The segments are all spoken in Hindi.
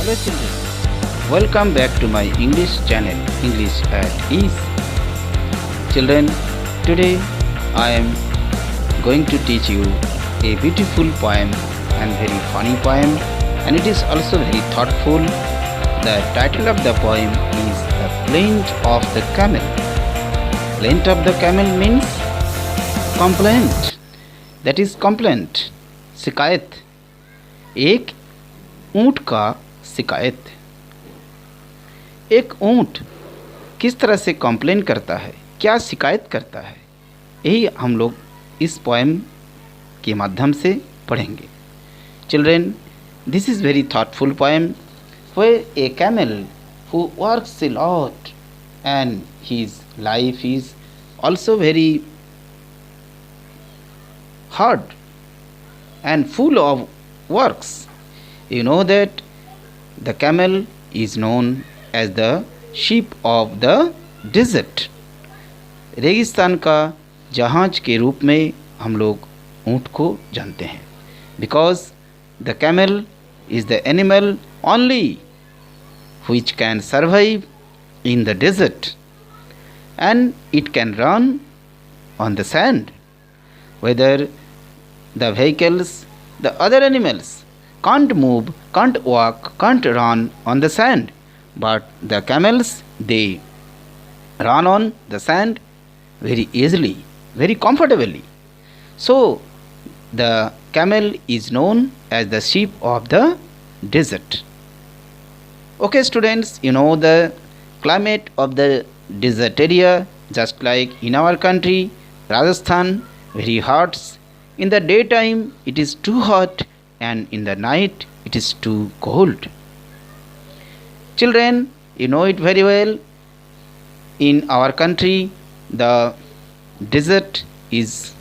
Hello children, welcome back to my English channel English at Ease. Children, today I am going to teach you a beautiful poem and very funny poem, and it is also very thoughtful. The title of the poem is The Plaint of the Camel. Plaint of the camel means complaint. That is complaint, शिकायत. एक ऊंट का शिकायत. एक ऊंट किस तरह से कंप्लेन करता है, क्या शिकायत करता है, यही हम लोग इस पोएम के माध्यम से पढ़ेंगे. Children, this is very thoughtful poem where a camel who works a lot and his life is also very hard and full of works. You know that the camel is known as the ship of the desert. रेगिस्तान का जहाज के रूप में हम लोग ऊँट को जानते हैं. Because the camel is the animal only which can survive in the desert and it can run on the sand. Whether the vehicles, the other animals can't move, can't walk, can't run on the sand, but the camels, they run on the sand very easily, very comfortably. So the camel is known as the sheep of the desert. Okay students, you know the climate of the desert area, just like in our country Rajasthan, very hot. In the daytime it is too hot and in the night it is too cold. Children, you know it very well. In our country the desert is,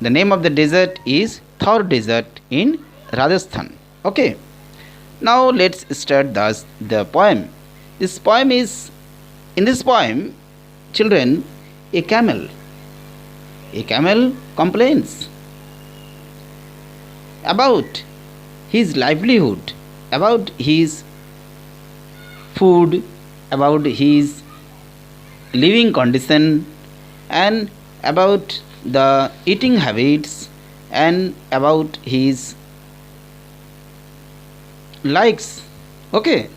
the name of the desert is Thar Desert in Rajasthan. Okay, now let's start the poem. This poem is, in this poem, children, a camel complains about his livelihood, about his food, about his living condition, and about the eating habits, and about his likes, okay,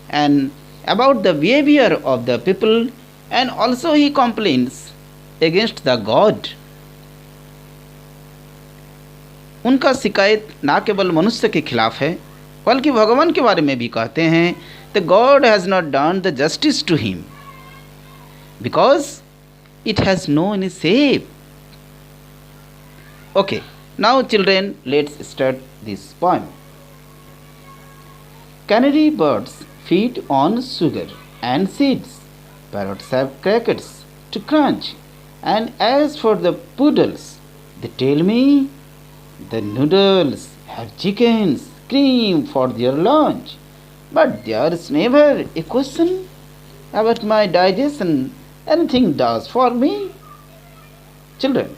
and about the behavior of the people, and also he complains against the God. उनका शिकायत ना केवल मनुष्य के खिलाफ है बल्कि भगवान के बारे में भी कहते हैं. The God has not done the justice to him because it has no any shape. Okay, now children, let's start this poem. Canary birds feed on sugar and seeds. Parrots have crackers to crunch. And as for the poodles, they tell me the noodles have chickens, cream for their lunch. But there's never a question about my digestion. Anything does for me. Children,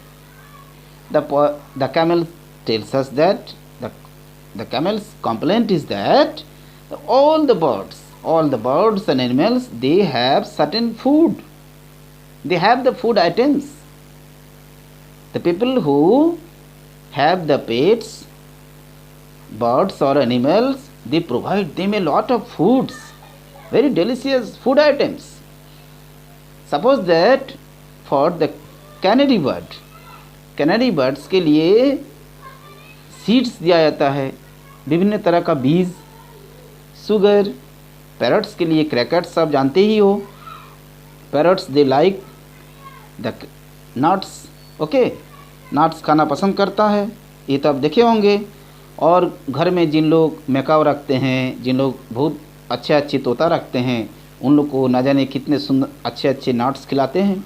the camel tells us that the camel's complaint is that all the birds and animals, they have certain food. They have the food items. The people who have the pets, birds or animals, they provide them a lot of foods, very delicious food items. Suppose that for the canary birds के लिए सीड्स दिया जाता है, विभिन्न तरह का बीज, शुगर. पैरट्स के लिए क्रैकर्स, आप जानते ही हो. Parrots they like the nuts, okay, nuts खाना पसंद करता है, ये तो आप देखे होंगे. और घर में जिन लोग मैकाव रखते हैं, जिन लोग बहुत अच्छे तोता रखते हैं, उन लोग को न जाने कितने सुंदर अच्छे नट्स खिलाते हैं.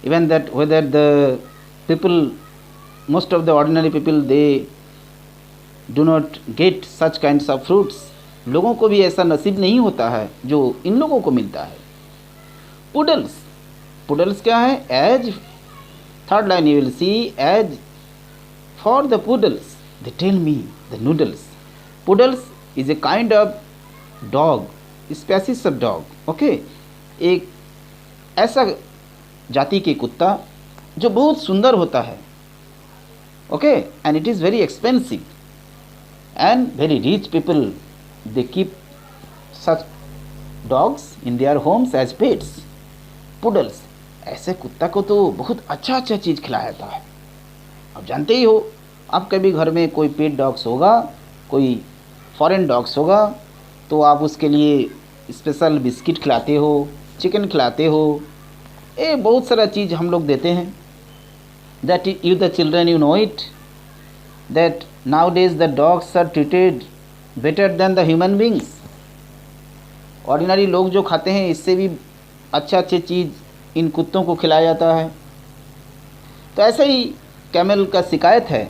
Even that whether the people, most of the ordinary people, they do not get such kinds of fruits. लोगों को भी ऐसा नसीब नहीं होता है जो इन लोगों को मिलता है. पुडल्स क्या है? As, third line you will see, as for the poodles they tell me the noodles poodles is a kind of dog, species of dog. Okay, एक ऐसा जाति के कुत्ता जो बहुत सुंदर होता है। Okay, and it is very expensive and very rich people they keep such dogs in their homes as pets. Poodles, ऐसे कुत्ता को तो बहुत अच्छा अच्छा चीज़ खिलाया जाता है। आप जानते ही हो, आप कभी घर में कोई पेट डॉग्स होगा, कोई फॉरेन डॉग्स होगा, तो आप उसके लिए स्पेशल बिस्किट खिलाते हो, चिकन खिलाते हो, ये बहुत सारा चीज़ हम लोग देते हैं। That you the children you know it that nowadays the dogs are treated better than the human beings. Ordinary लोग जो खाते हैं इससे भी अच्छा अच्छे चीज़ इन कुत्तों को खिलाया जाता है। तो ऐसे ही कैमल का शिकायत है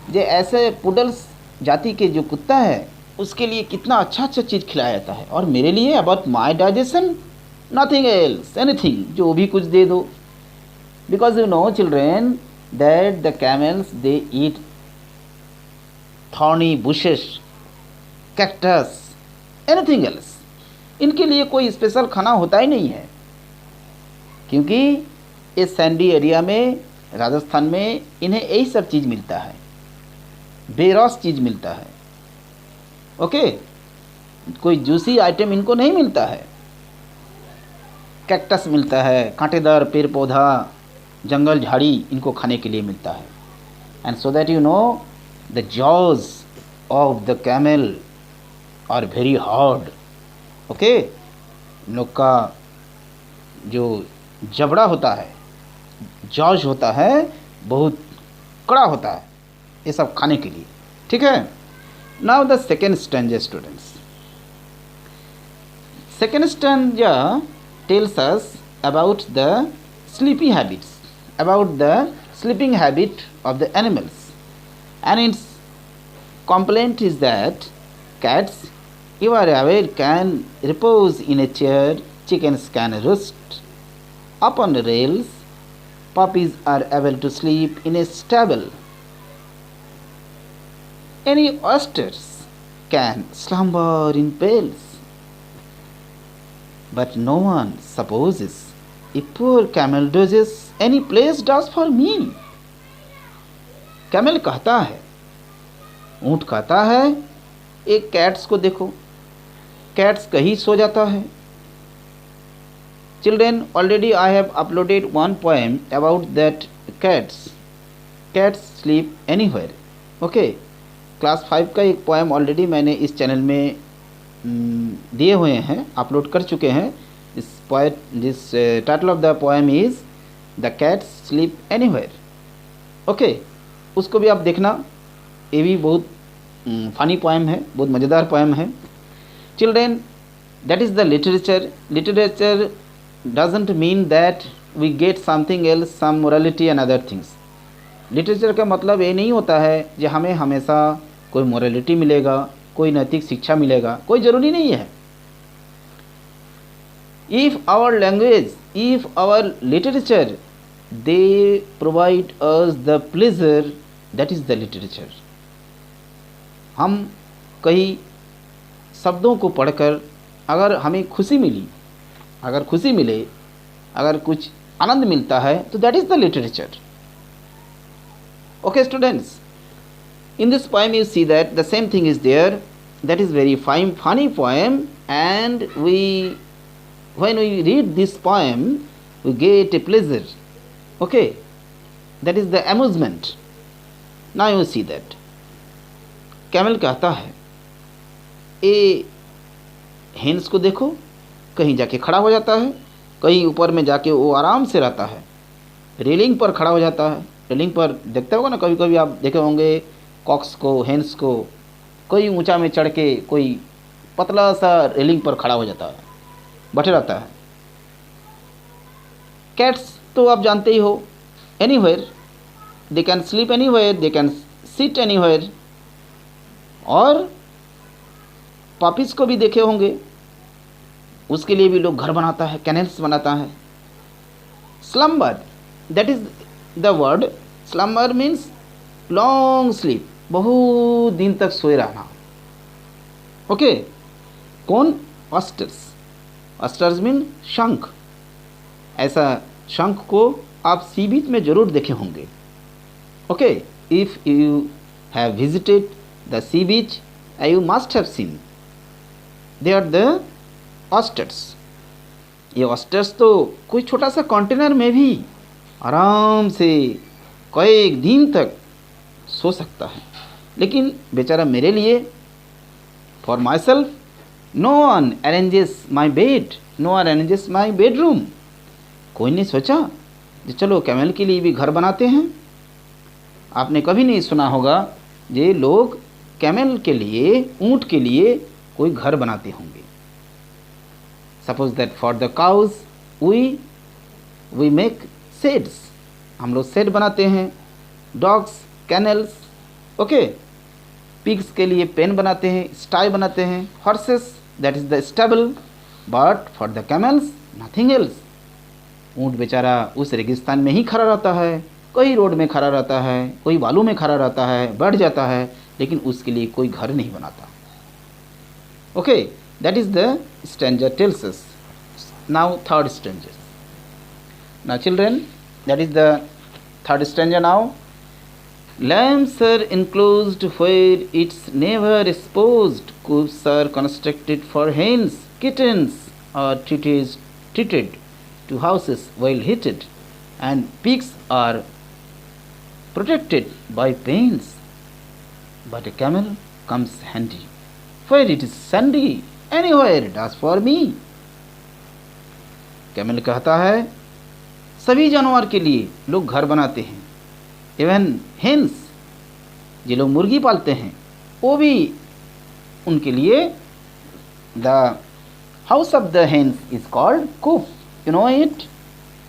जो ऐसे पुडल्स जाति के जो कुत्ता है उसके लिए कितना अच्छा अच्छा चीज़ खिलाया जाता है, और मेरे लिए about my digestion nothing else anything, जो भी कुछ दे दो। Because you know children that the camels they eat thorny bushes, cactus, anything else. इनके लिए कोई स्पेशल खाना होता ही नहीं है, क्योंकि इस सैंडी एरिया में राजस्थान में इन्हें यही सब चीज़ मिलता है, बेरस चीज़ मिलता है। ओके, कोई जूसी आइटम इनको नहीं मिलता है। कैक्टस मिलता है, कांटेदार पेड़ पौधा, जंगल झाड़ी इनको खाने के लिए मिलता है। And so that you know the jaws of the camel are very hard. Okay, इन लोग का जो जबड़ा होता है, जॉज होता है, बहुत कड़ा होता है ये सब खाने के लिए। ठीक है, now the second stanza students. Second stanza tells us about the sleeping habits, about the sleeping habit of the animals, and its complaint is that cats, you are aware, can repose in a chair, chickens can roost upon rails, puppies are able to sleep in a stable, any oysters can slumber in pails, but no one supposes a poor camel does any place does for me। Camel कहता है, ऊँट कहता है, एक कैट्स को देखो, कैट्स कहीं सो जाता है। Children, already I have uploaded one poem about that cats sleep anywhere. Okay, class 5 का एक पोएम ऑलरेडी मैंने इस चैनल में दिए हुए हैं, अपलोड कर चुके हैं। This title of the poem is the cats sleep anywhere. Okay, उसको भी आप देखना, ये भी बहुत फनी पोएम है, बहुत मज़ेदार पोएम है। Children, that is the literature. Literature doesn't mean that we get something else, some morality and other things. Literature का मतलब ये नहीं होता है कि हमें हमेशा कोई मोरालिटी मिलेगा, कोई नैतिक शिक्षा मिलेगा, कोई ज़रूरी नहीं है। If our language, if our literature they provide us the pleasure, that is the literature. हम कई शब्दों को पढ़कर अगर हमें खुशी मिली, अगर खुशी मिले, अगर कुछ आनंद मिलता है, तो that is the literature. Okay students, in this poem you see that the same thing is there. That is very fine, funny poem, and when we read this poem we get a pleasure. Okay, that is the amusement. Now you see that camel कहता है, ए हेंस को देखो, कहीं जाके खड़ा हो जाता है, कहीं ऊपर में जाके वो आराम से रहता है, रेलिंग पर खड़ा हो जाता है। रेलिंग पर देखते होगा ना, कभी कभी आप देखे होंगे कॉक्स को, हेंस को, कोई ऊंचा में चढ़ के कोई पतला सा रेलिंग पर खड़ा हो जाता है, बैठे रहता है। कैट्स तो आप जानते ही हो, anywhere, they can sleep anywhere, they can sit anywhere. और पपीज़ को भी देखे होंगे, उसके लिए भी लोग घर बनाता है, कैनल्स बनाता है। Slumber, that is the word. Slumber means long sleep, बहुत दिन तक सोए रहना। ओके, कौन? ऑस्टर्स। ऑस्टर्स मीन शंख। ऐसा शंख को आप सी बीच में जरूर देखे होंगे। Okay, if you have visited the sea beach you must have seen they are the oysters. ये ऑस्टर्स तो कोई छोटा सा कंटेनर में भी आराम से कई दिन तक सो सकता है, लेकिन बेचारा मेरे लिए, for my self, no one arranges my bed, no one arranges my bedroom. कोई नहीं सोचा कि चलो कैमल के लिए भी घर बनाते हैं। आपने कभी नहीं सुना होगा ये लोग कैमल के लिए, ऊँट के लिए कोई घर बनाते होंगे। Suppose that for the cows we make sheds, हम लोग शेड बनाते हैं। Dogs canals, okay. पिग्स के लिए पेन बनाते हैं, स्टाई बनाते हैं। Horses that is the stable, but for the camels nothing else. ऊँट बेचारा उस रेगिस्तान में ही खड़ा रहता है, कोई रोड में खड़ा रहता है, कोई बालू में खड़ा रहता है, बैठ जाता है, लेकिन उसके लिए कोई घर नहीं बनाता। Okay, that is the stranger tells us. Now third stranger. Now children, that is the third stanza now. Lamps are enclosed where it's never exposed. Coops are constructed for hens. Kittens are treated to houses well heated. And pigs are protected by pens. But a camel comes handy. Where it is sandy, anywhere it does for me. Camel कहता है सभी जानवर के लिए लोग घर बनाते हैं। इवन हेन्स, जो लोग मुर्गी पालते हैं, वो भी उनके लिए the house of the hens is called coop. You know it.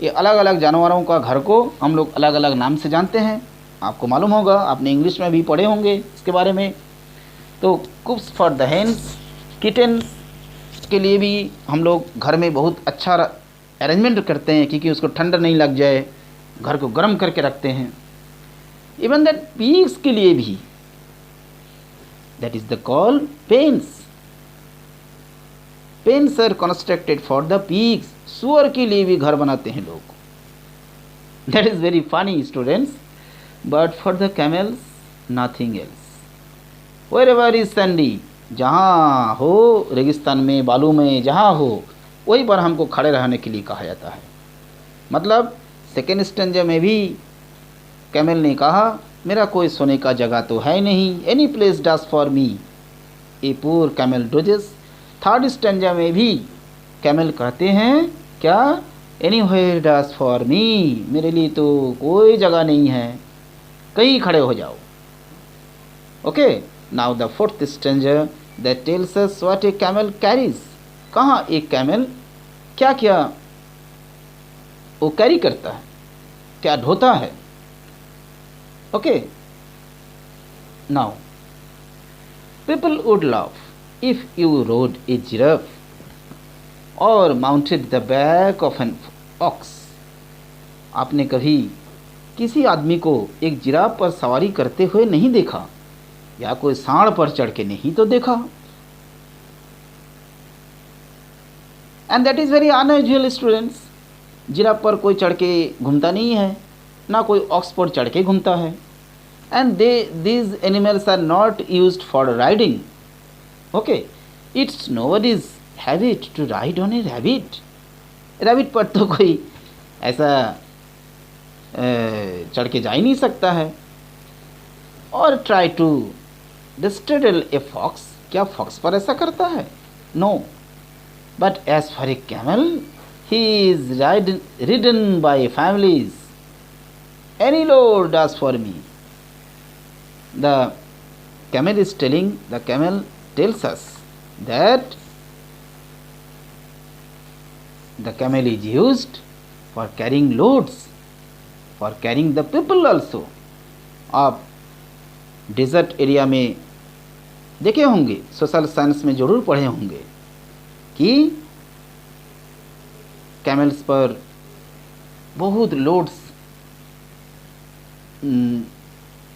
ये अलग अलग जानवरों का घर को हम लोग अलग अलग नाम से जानते हैं। आपको मालूम होगा, आपने इंग्लिश में भी पढ़े होंगे इसके बारे में। तो कूप्स फॉर द हेन्स। किटन्स के लिए भी हम लोग घर में बहुत अच्छा अरेंजमेंट करते हैं, क्योंकि उसको ठंडा नहीं लग जाए, घर को गर्म करके रखते हैं। इवन दैट पिग्स के लिए भी, that is the call pens. Pens are constructed for the pigs. सुअर के लिए भी घर बनाते हैं लोग। That is very funny students, but for the camels nothing else. Wherever is sandy, जहाँ हो रेगिस्तान में, बालू में, जहाँ हो वहीं पर हमको खड़े रहने के लिए कहा जाता है। मतलब सेकेंड स्टेंजा में भी कैमल ने कहा मेरा कोई सोने का जगह तो है नहीं, any place does for me, a poor camel doses. Third stanza में भी कैमल कहते हैं क्या, एनीवेयर डज फॉर मी, मेरे लिए तो कोई जगह नहीं है, कहीं खड़े हो जाओ। Okay, now the fourth stanza that tells us what A camel carries. कहाँ एक कैमल क्या क्या वो कैरी करता है, क्या ढोता है। Okay, now people would love if you rode a giraffe or mounted the back of an ox. आपने कभी किसी आदमी को एक जिराफ पर सवारी करते हुए नहीं देखा, या कोई सांड पर चढ़ के नहीं तो देखा। And that is very unusual students. Giraffe पर कोई चढ़ के घूमता नहीं है, ना कोई ऑक्स पर चढ़ के घूमता है। And these animals are not used for riding. Okay, it's nobody's habit to ride on a rabbit. Rabbit पर तो कोई ऐसा चढ़ के जा ही नहीं सकता है। और ट्राई टू डिस्ट्रेडल ए फॉक्स, क्या फॉक्स पर ऐसा करता है? No. But as for a camel, he is ridden by families. Any load does for me. The camel tells us that the camel is used for carrying loads, for carrying the people also. आप डेजर्ट एरिया में देखे होंगे, सोशल साइंस में जरूर पढ़े होंगे कि कैमल्स पर बहुत लोड्स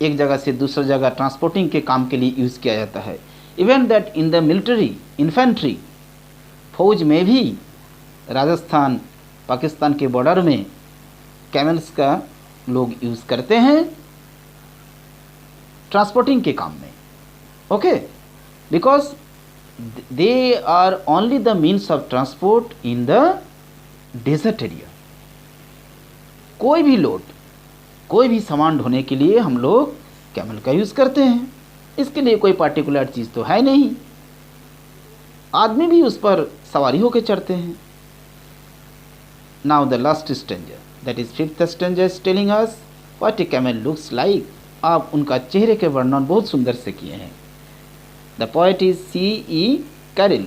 एक जगह से दूसरी जगह ट्रांसपोर्टिंग के काम के लिए यूज़ किया जाता है। Even that in the military infantry, फौज में भी राजस्थान पाकिस्तान के बॉर्डर में कैमल्स का लोग यूज़ करते हैं ट्रांसपोर्टिंग के काम में। Okay, because they are only the means of transport in the desert area. कोई भी लोड, कोई भी सामान ढोने के लिए हम लोग कैमल का यूज़ करते हैं। इसके लिए कोई पार्टिकुलर चीज़ तो है नहीं, आदमी भी उस पर सवारी होकर चढ़ते हैं। Now the last स्टेंजर, that is fifth स्टेंजर, is telling us what A camel looks like. आप उनका चेहरे के वर्णन बहुत सुंदर से किए हैं। The poet is C.E. Carryl.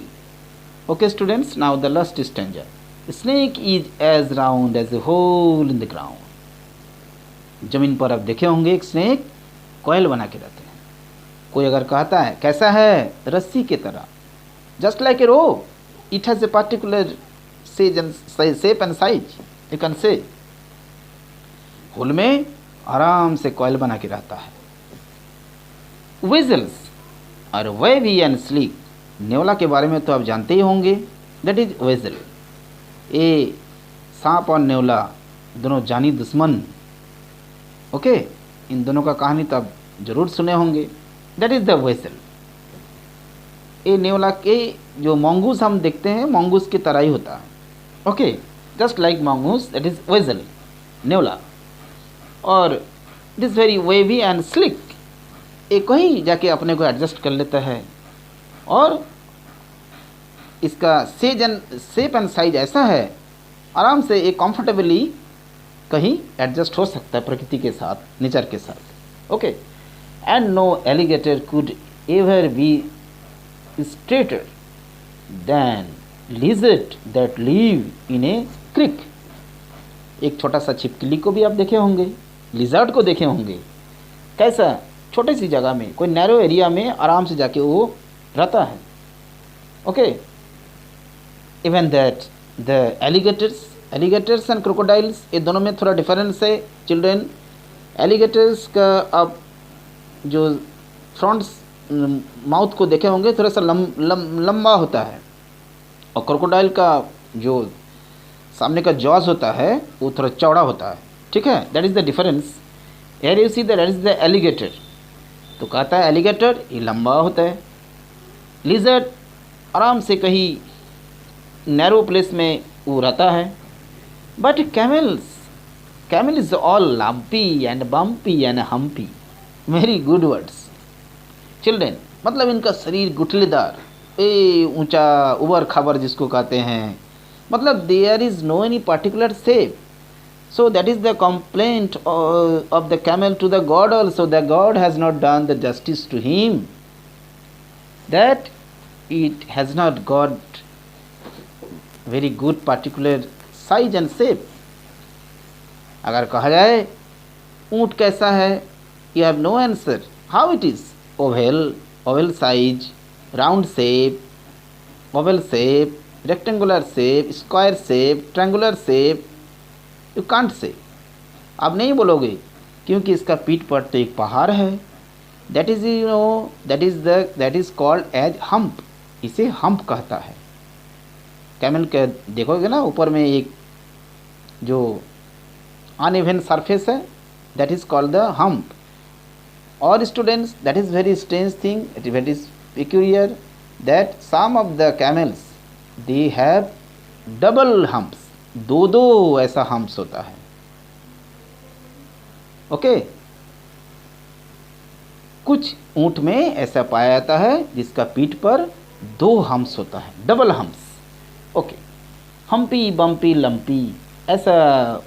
Okay students, now the last stanza, snake is as round as a hole in the ground. जमीन पर आप देखे होंगे एक स्नेक कॉयल बना के रहते हैं। कोई अगर कहता है कैसा है, रस्सी की तरह, just like a row, it has a particular shape and size, you can say. Hole में आराम से कॉयल बना के रहता है। विजल्स और वेवी एंड स्लीक, नेवला के बारे में तो आप जानते ही होंगे, दैट इज वेजल। ये सांप और नेवला दोनों जानी दुश्मन। ओके, इन दोनों का कहानी तो आप जरूर सुने होंगे, दैट इज द वेजल। ये नेवला के जो मंगूस हम देखते हैं, मंगूस की तरह ही होता है। Okay, just like mongoose, that is weasel, नेवला। और it is very wavy and slick, एक ही जाके अपने को एडजस्ट कर लेता है। और इसका शेप एंड साइज ऐसा है, आराम से एक कंफर्टेबली कहीं एडजस्ट हो सकता है प्रकृति के साथ, नेचर के साथ। Okay, and no alligator could ever be straighter than lizard that live in a creek. एक छोटा सा छिपकली को भी आप देखे होंगे, लिजर्ड को देखे होंगे, कैसा छोटी सी जगह में, कोई नैरो एरिया में आराम से जाके वो रहता है। Okay, even that the alligators and crocodiles, ये दोनों में थोड़ा डिफरेंस है चिल्ड्रेन। एलिगेटर्स का आप जो फ्रंट माउथ को देखे होंगे थोड़ा सा लंबा होता है, और क्रोकोडाइल का जो सामने का जॉज होता है वो थोड़ा चौड़ा होता है। ठीक है, that is the difference. Here you see that is the alligator, तो कहता है एलिगेटर ये लंबा होता है, लिजर्ड आराम से कहीं नैरो प्लेस में वो रहता है। But camel is all lumpy and bumpy and humpy. Very good words children, मतलब इनका शरीर गुठलीदार, ऊंचा उबर खाबर जिसको कहते हैं, मतलब there is no any particular shape. So that is the complaint of the camel to the god also, that God has not done the justice to him, that it has not got very good particular size and shape. अगर कहा जाए ऊँट कैसा है, you have no answer. How it is? oval size, round shape, oval shape, rectangular shape, square shape, triangular shape, you can't say, आप नहीं बोलोगे, क्योंकि इसका पीठ पर तो एक पहाड़ है। That is you know that is called as hump, इसे हम्प कहता है। कैमल के देखोगे ना, ऊपर में एक जो अनइवन सरफेस है, that is called the hump. और students, that is very strange thing, it is peculiar that some of the camels they have double humps, दो दो ऐसा हम्प्स होता है। ओके, कुछ ऊंट में ऐसा पाया जाता है जिसका पीठ पर दो हम्प्स होता है, double humps. Okay, humpy bumpy lumpy, ऐसा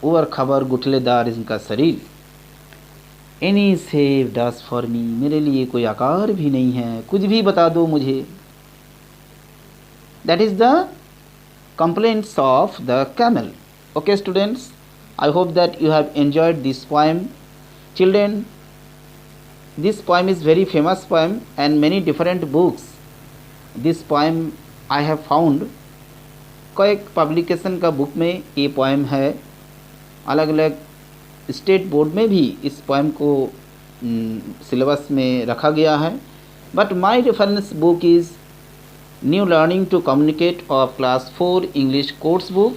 उवर खबर गुठलेदार इनका शरीर। Any save does for me, मेरे लिए कोई आकार भी नहीं है, कुछ भी बता दो मुझे। That is the complaints of the camel. Okay students, I hope that you have enjoyed this poem. Children, this poem is very famous poem and many different books. This poem I have found कई पब्लिकेशन का बुक में ये पोएम है। अलग अलग स्टेट बोर्ड में भी इस पोएम को सिलेबस में रखा गया है। But my reference book is New Learning to Communicate of Class 4 English course book,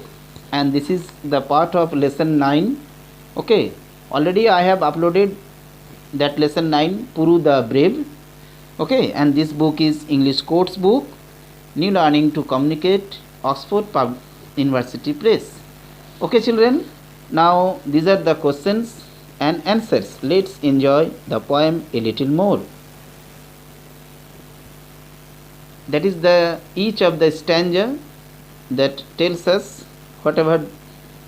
and this is the part of lesson 9. Okay, already I have uploaded that lesson 9, Puru the Brave. Okay, and this book is English course book, New Learning to Communicate, Oxford University Press. Okay children, now these are the questions and answers. Let's enjoy the poem a little more. That is the each of the stanza that tells us whatever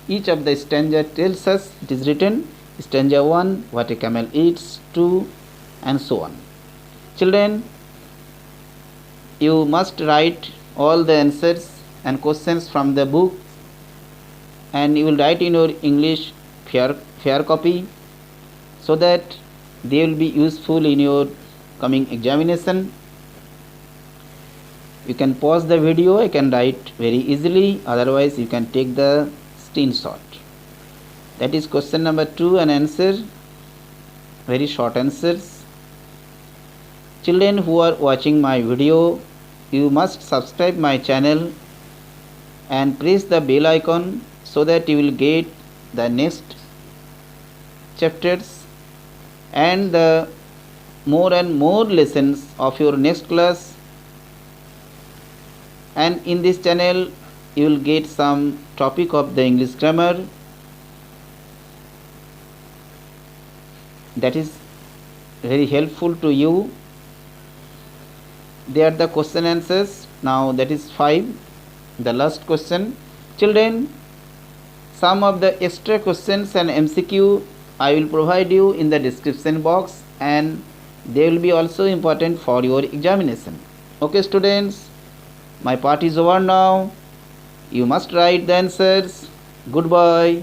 each of the stanza tells us. It is written stanza 1, what a camel eats, 2, and so on. Children, you must write all the answers and questions from the book, and you will write in your English fair copy, so that they will be useful in your coming examination. You can pause the video, I can write very easily, otherwise you can take the screenshot. That is question number 2 and answer, very short answers. Children who are watching my video, you must subscribe my channel and press the bell icon so that you will get the next chapters and the more and more lessons of your next class. And in this channel you will get some topic of the English grammar, that is very helpful to you. They are the question answers. Now that is 5, the last question. Children, some of the extra questions and MCQ I will provide you in the description box, and they will be also important for your examination. Okay students, my part is over now. You must write the answers. Goodbye.